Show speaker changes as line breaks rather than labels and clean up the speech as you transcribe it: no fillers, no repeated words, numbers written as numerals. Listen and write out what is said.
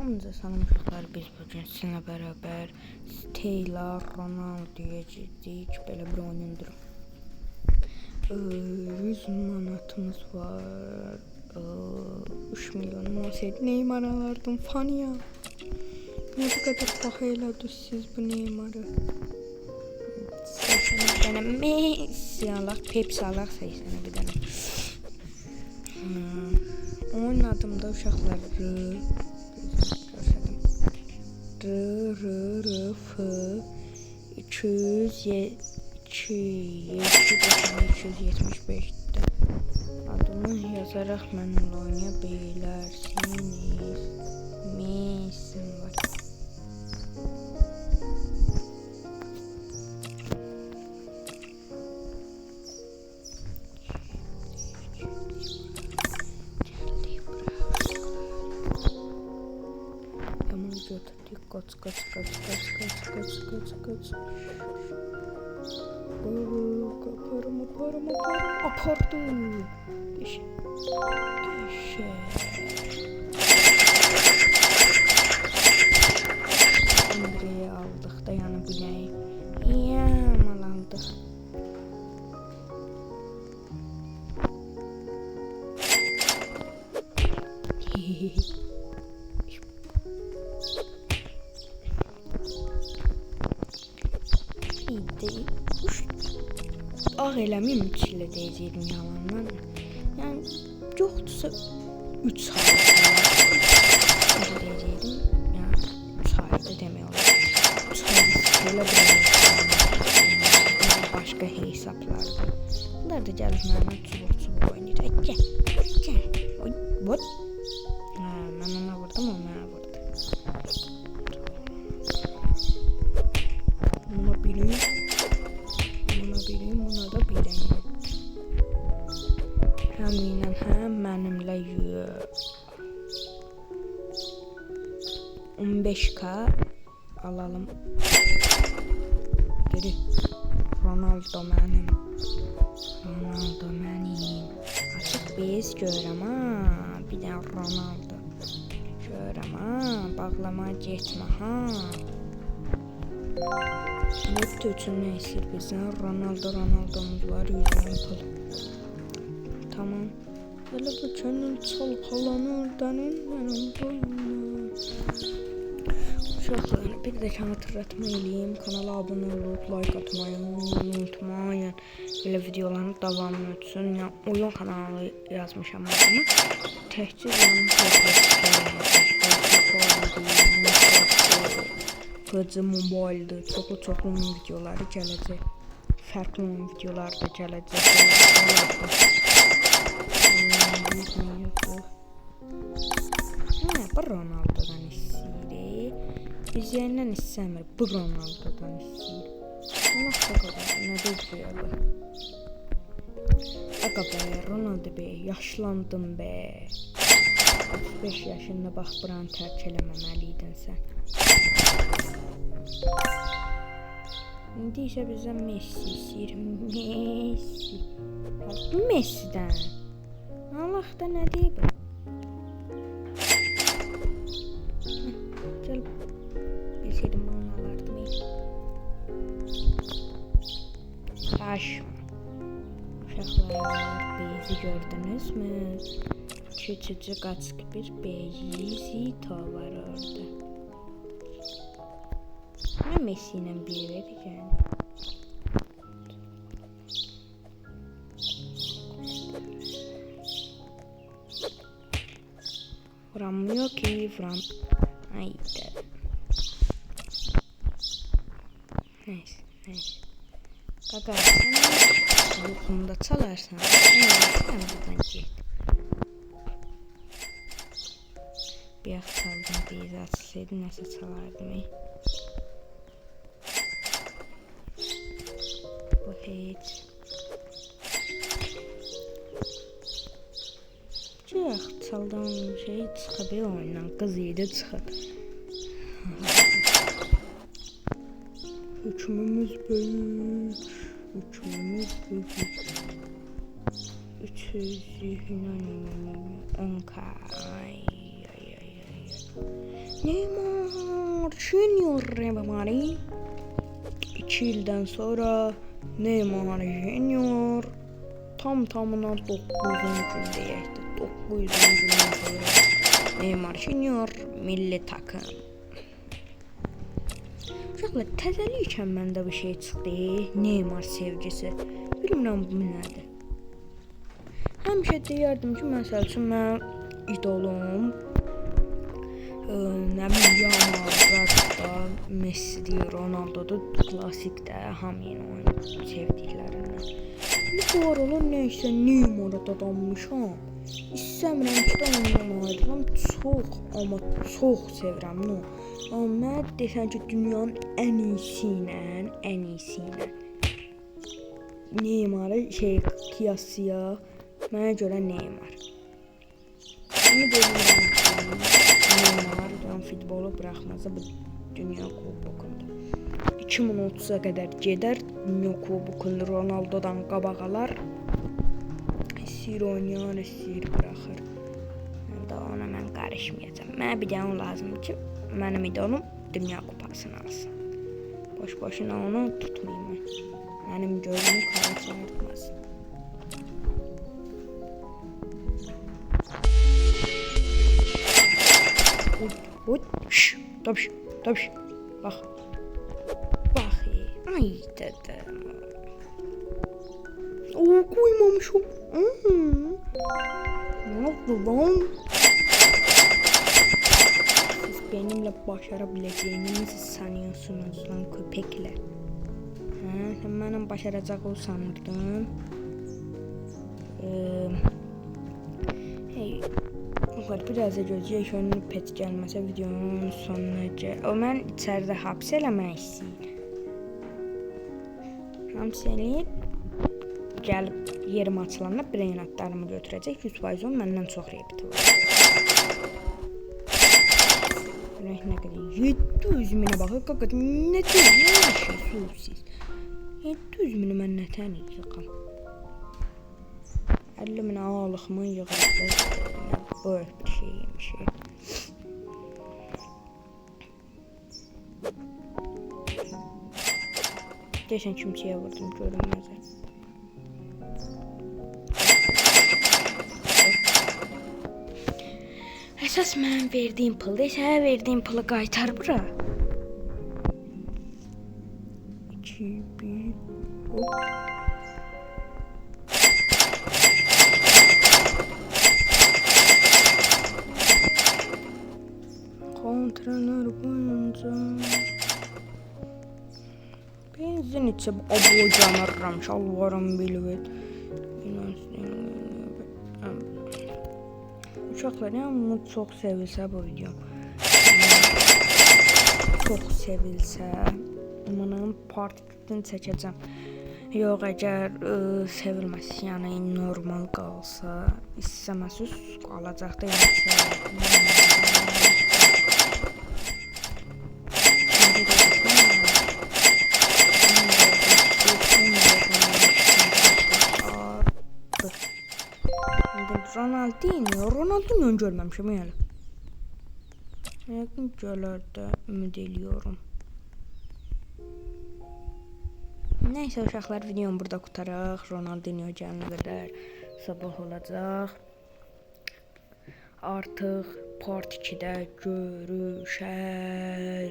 Hamınıza salam uşaqlar, biz bugün sizinlə bərabər Taylor Ronaldo'ya girdik. Belə bir oyundur. 100 manatımız var. 3 milyonum olsaydı Neymar alardım. Faniya. Ne kadar paha elədi siz bu Neymar'ı? 80 tane Messi alaq, Pepsi alaq 80 bir dənə. Oynadım da uşaqlar. F 275'te adını yazarak mənimlə oynaya bilərsiniz. Messim var. Kaç. Paramı apardı. Andre'yi aldık da yanı bileği. Yaman aldık. Ağ eləmiyim 3 ilə deyəcəydim yalandan. Yəni yoxdursa 3 sayı deyəcəydim. Yəni 3 sayı demək olar. 3 sayı belə başqa hesablarda. Bunlar da gəlib mənimlə çubuq oynayır. Gəl. Oy, what? Mən ona vurdum, o mənə vurdu. Buna bileyim. Buna da bileyim. Həminən mənimlə 15k alalım. Geri. Ronaldo mənim. Açıq biz görəm ha. Bir dənə Ronaldo. Görəm ha. Bağlama getmə ha. Netto üçün nə istəyir bizdən? Ronaldo'muz var, 100 milyon pul. Tamam. Böyle bu könül çalkalanır dənil mənim boynuna. Uşaqlar, bir də hatırlatma eləyim. Kanala abunə olub, like atmayı unutmayın. Belə videoların davamı üçün. Yəni, oyun kanalı yazmışam adını. Təhcir PUBG Mobile'dır. Çoxlu videoları gələcək. Fərqli videolar da gələcək. Bu Ronaldo'dan istəyir. Biz yəndən istəmir. Bu Ronaldo'dan istəyir. Allah qədər nə deyir? Aga be, Ronaldo be, yaşlandım be. 35 yaşında bax buranı tərk eləməməliydin sən. İndi isə bizdən Messi istəyir. Messi'dən. Allah da nə deyib? Gəl. Bilsəydim onu alardım. Aşma. Uşaqlar, bezi gördünüz mü? Küçücük açıq bir beyzito var orada. Mən Messi ilə bir verəcəm. Vuramıyor ki, vuram. Haydi. Neyse. Kaka sen uykumda çalarsan sen buradan git. Bir yax çaldım, bir açsaydı nəsə çalardım. Bu heç. Çox çaldan şey çıxıb oyundan, qız idi çıxıb. Hükmümüz büyük. 300 10k. Neymar Junior Mbappé. 2 ildən sonra Neymar Junior tamına 9-cu gün deyəkdir. 9-cu gündən sonra Neymar Junior milli takım. Uşaqlar, təzəlikən məndə bir şey çıxdı. Neymar sevgisi. Bilmirəm bu nədir. Həmişə deyərdim ki, məsəl üçün mənim idolum nə bilim Yamal, Messi, Ronaldo'dur, klassikdə hamının oyunu sevdiklərindən. Bu aralar nəysə Neymar'a dadanmışam. İstəmirəm ki, oynamayacağam. Amma çox sevirəm onu. Amma mən desən ki, dünyanın ən iyisi ilə Neymar'ı qiyasıya, mənə görə Neymar. Ümid edirəm ki, Neymar futbolu buraxmazsa bu dünya kubokunda. 2030'a qədər gedər, dünya kubokunu Ronaldo'dan qabağalar. İstəyir oynayar, istəyir buraxır. Ona mən qarışmayacağam. Mənə bir dənə lazımdır ki, mənim idolum dünya kupasını alsın. Boş-boşuna onu tutmayayım mən. Mənim gözümü qara çağırtmasın. Tabii. Bak. Ay dedim. Koymamışım. Ne oldu lan? Siz benimle başarabileceğinizi sanıyorsunuz lan köpekler. Sen benim başaracak ol sanırdın. Biraz da gözləyək, onun pet gəlməsə videonun sonuna gəl. O mən içəridə hapis eləmək istəyir. Hapis eləyib, gəlib yerim açılanda brainatlarımı götürəcək. 100% o məndən çox repiti var. Rəh nə qədər? 700 minə baxır, qaqat, nə deyir şey, susuz. 700 mini mən nətən yıqam. 50 minə ağalıqmı yığırdı. Böyük bir şeymiş. Geçen kimseye vurdum, görünmez. Əsas mən verdiyim pul, sənə verdiyim pulu qaytar bura. 2, 1, hop. Kontrenör boyunca benzin içib abocanırram, şalvarım bilvet. Uşaqlar, yəni çox sevilsə bu video. Çox sevilsə, bunun part 2-ni çəkəcəm. Yox, əgər sevilməsə, yəni normal qalsa, istəməsiz qalacaqda yəni. Ronaldinho görməmişəm yəni. Yəqin gələr də ümid ediyorum. Nəysə uşaqlar, videomu burada qutaraq. Ronaldinho gələnə qədər sabah olacaq. Artıq part 2-də görüşər.